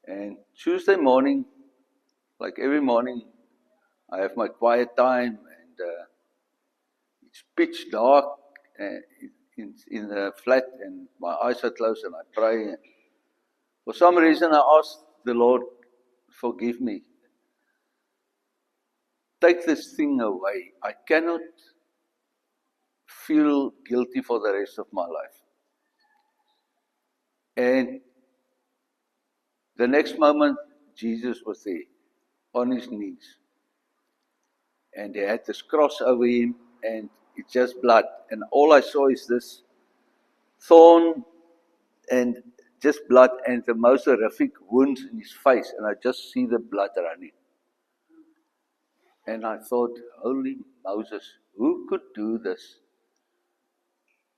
And Tuesday morning, like every morning, I have my quiet time, and it's pitch dark in the flat, and my eyes are closed, and I pray. And for some reason, I asked the Lord, forgive me. Take this thing away. I cannot feel guilty for the rest of my life. And the next moment, Jesus was there, on his knees. And he had this cross over him, and it's just blood. And all I saw is this thorn and just blood and the most horrific wounds in his face. And I just see the blood running. And I thought, holy Moses, who could do this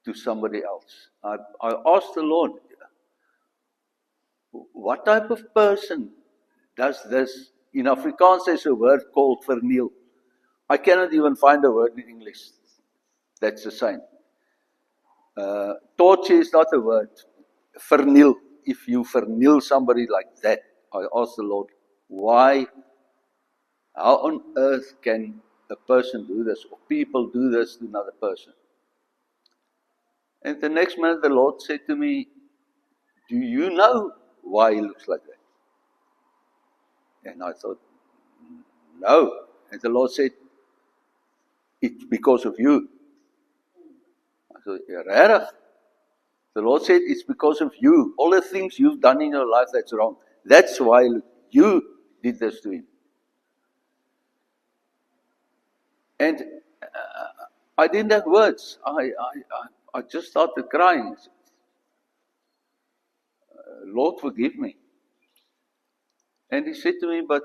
to somebody else? I asked the Lord, what type of person does this? In Afrikaans there's a word called verniel. I cannot even find a word in English that's the same. Torture is not a word. Verniel. If you verniel somebody like that, I ask the Lord, why? How on earth can a person do this, or people do this to another person? And the next minute the Lord said to me, do you know why he looks like that? And I thought, no. And the Lord said, it's because of you. I thought, yeah, the Lord said, it's because of you. All the things you've done in your life that's wrong. That's why you did this to him. And I didn't have words. I just started crying. Lord, forgive me. And he said to me, but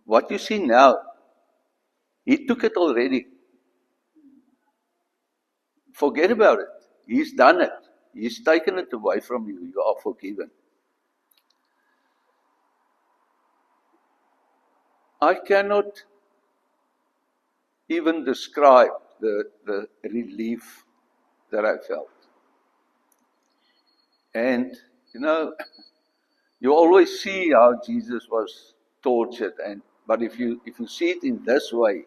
what you see now, he took it already. Forget about it. He's done it. He's taken it away from you. You are forgiven. I cannot even describe the relief that I felt. And, you always see how Jesus was tortured, but if you see it in this way,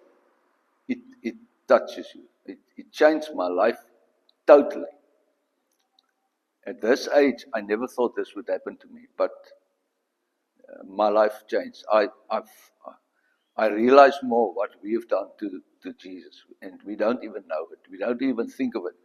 it touches you. It changed my life totally. At this age, I never thought this would happen to me, but my life changed. I realize more what we have done to Jesus, and we don't even know it. We don't even think of it.